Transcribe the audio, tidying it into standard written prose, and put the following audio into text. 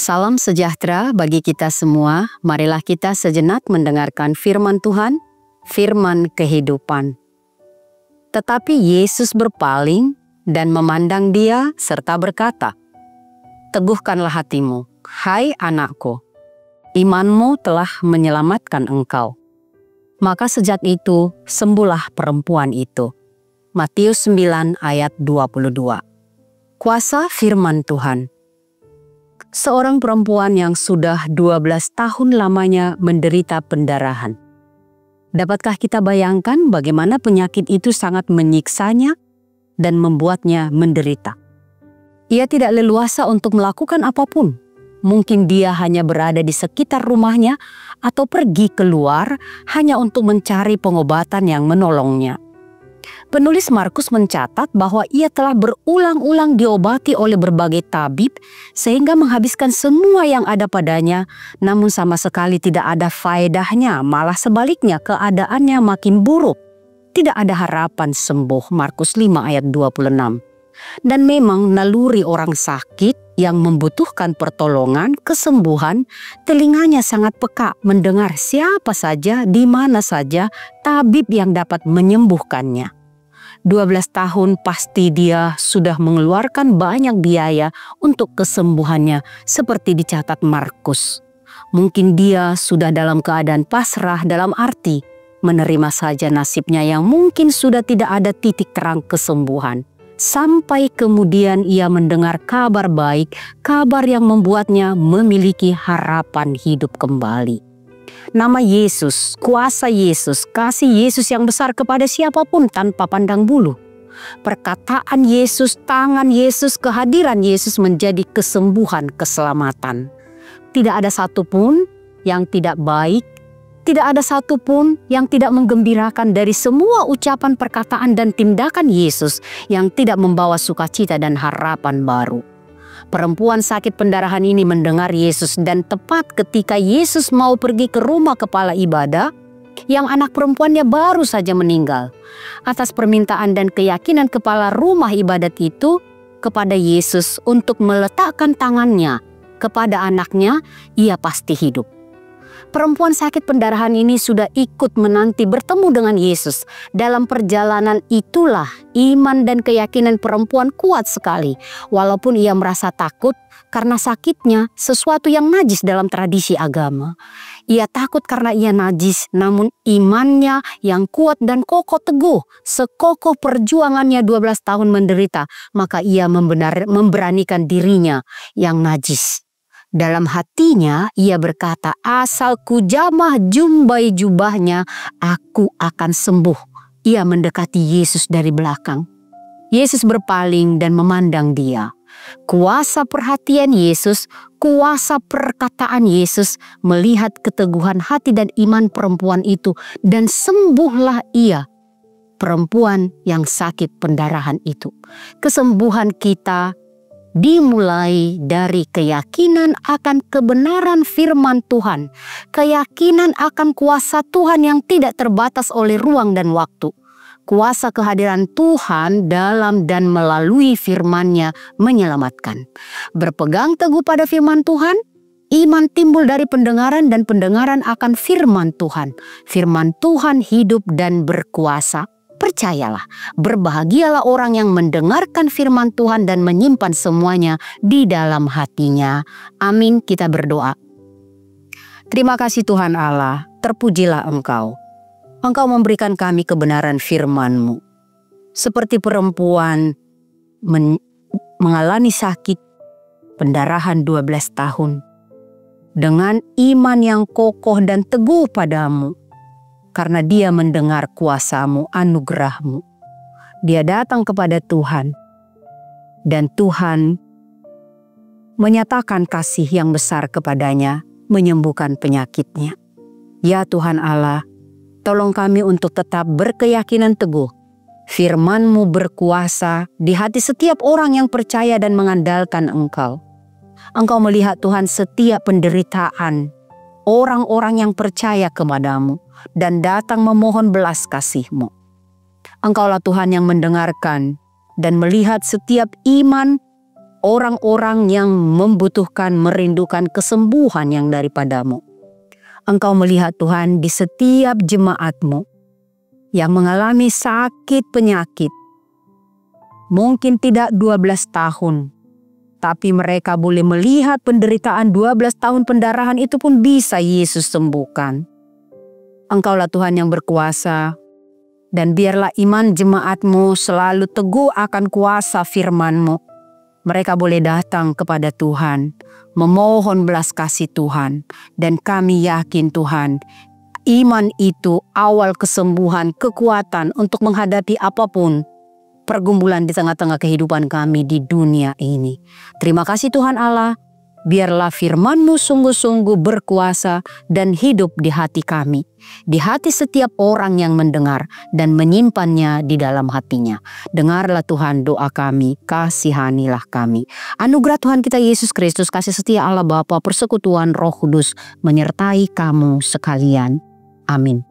Salam sejahtera bagi kita semua. Marilah kita sejenak mendengarkan firman Tuhan, firman kehidupan. Tetapi Yesus berpaling dan memandang dia serta berkata, "Teguhkanlah hatimu, hai anakku, imanmu telah menyelamatkan engkau." Maka sejak itu sembuhlah perempuan itu. Matius 9 ayat 22. Kuasa firman Tuhan. Seorang perempuan yang sudah 12 tahun lamanya menderita pendarahan. Dapatkah kita bayangkan bagaimana penyakit itu sangat menyiksanya dan membuatnya menderita? Ia tidak leluasa untuk melakukan apapun. Mungkin dia hanya berada di sekitar rumahnya atau pergi keluar hanya untuk mencari pengobatan yang menolongnya. Penulis Markus mencatat bahwa ia telah berulang-ulang diobati oleh berbagai tabib sehingga menghabiskan semua yang ada padanya, namun sama sekali tidak ada faedahnya, malah sebaliknya keadaannya makin buruk. Tidak ada harapan sembuh, Markus 5 ayat 26. Dan memang naluri orang sakit yang membutuhkan pertolongan, kesembuhan, telinganya sangat peka mendengar siapa saja, di mana saja tabib yang dapat menyembuhkannya. 12 tahun pasti dia sudah mengeluarkan banyak biaya untuk kesembuhannya seperti dicatat Markus. Mungkin dia sudah dalam keadaan pasrah, dalam arti menerima saja nasibnya yang mungkin sudah tidak ada titik terang kesembuhan. Sampai kemudian ia mendengar kabar baik, kabar yang membuatnya memiliki harapan hidup kembali. Nama Yesus, kuasa Yesus, kasih Yesus yang besar kepada siapapun tanpa pandang bulu. Perkataan Yesus, tangan Yesus, kehadiran Yesus menjadi kesembuhan, keselamatan. Tidak ada satupun yang tidak baik, tidak ada satupun yang tidak menggembirakan dari semua ucapan, perkataan, dan tindakan Yesus yang tidak membawa sukacita dan harapan baru. Perempuan sakit pendarahan ini mendengar Yesus dan tepat ketika Yesus mau pergi ke rumah kepala ibadah yang anak perempuannya baru saja meninggal. Atas permintaan dan keyakinan kepala rumah ibadat itu kepada Yesus untuk meletakkan tangannya kepada anaknya, ia pasti hidup. Perempuan sakit pendarahan ini sudah ikut menanti bertemu dengan Yesus. Dalam perjalanan itulah iman dan keyakinan perempuan kuat sekali. Walaupun ia merasa takut karena sakitnya sesuatu yang najis dalam tradisi agama. Ia takut karena ia najis, namun imannya yang kuat dan kokoh teguh. Sekokoh perjuangannya 12 tahun menderita, maka ia memberanikan dirinya yang najis. Dalam hatinya ia berkata, "Asal ku jamah jumbai jubahnya, aku akan sembuh." Ia mendekati Yesus dari belakang. Yesus berpaling dan memandang dia. Kuasa perhatian Yesus, kuasa perkataan Yesus melihat keteguhan hati dan iman perempuan itu, dan sembuhlah ia, perempuan yang sakit pendarahan itu. Kesembuhan kita dimulai dari keyakinan akan kebenaran firman Tuhan, keyakinan akan kuasa Tuhan yang tidak terbatas oleh ruang dan waktu. Kuasa kehadiran Tuhan dalam dan melalui firman-Nya menyelamatkan. Berpegang teguh pada firman Tuhan, iman timbul dari pendengaran dan pendengaran akan firman Tuhan. Firman Tuhan hidup dan berkuasa. Percayalah, berbahagialah orang yang mendengarkan firman Tuhan dan menyimpan semuanya di dalam hatinya. Amin, kita berdoa. Terima kasih Tuhan Allah, terpujilah Engkau. Engkau memberikan kami kebenaran firman-Mu. Seperti perempuan mengalami sakit pendarahan 12 tahun. Dengan iman yang kokoh dan teguh padamu. Karena dia mendengar kuasa-Mu, anugerah-Mu. Dia datang kepada Tuhan. Dan Tuhan menyatakan kasih yang besar kepadanya, menyembuhkan penyakitnya. Ya Tuhan Allah, tolong kami untuk tetap berkeyakinan teguh. Firman-Mu berkuasa di hati setiap orang yang percaya dan mengandalkan Engkau. Engkau melihat Tuhan setiap penderitaan orang-orang yang percaya kepadamu dan datang memohon belas kasih-Mu. Engkaulah Tuhan yang mendengarkan dan melihat setiap iman orang-orang yang membutuhkan, merindukan kesembuhan yang daripadamu. Engkau melihat Tuhan di setiap jemaat-Mu yang mengalami sakit penyakit. Mungkin tidak 12 tahun, tapi mereka boleh melihat penderitaan 12 tahun pendarahan itu pun bisa Yesus sembuhkan. Engkaulah Tuhan yang berkuasa, dan biarlah iman jemaat-Mu selalu teguh akan kuasa firman-Mu. Mereka boleh datang kepada Tuhan, memohon belas kasih Tuhan, dan kami yakin Tuhan, iman itu awal kesembuhan, kekuatan untuk menghadapi apapun pergumulan di tengah-tengah kehidupan kami di dunia ini. Terima kasih Tuhan Allah, biarlah firman-Mu sungguh-sungguh berkuasa dan hidup di hati kami, di hati setiap orang yang mendengar dan menyimpannya di dalam hatinya. Dengarlah Tuhan doa kami, kasihanilah kami. Anugerah Tuhan kita Yesus Kristus, kasih setia Allah Bapa, persekutuan Roh Kudus menyertai kamu sekalian. Amin.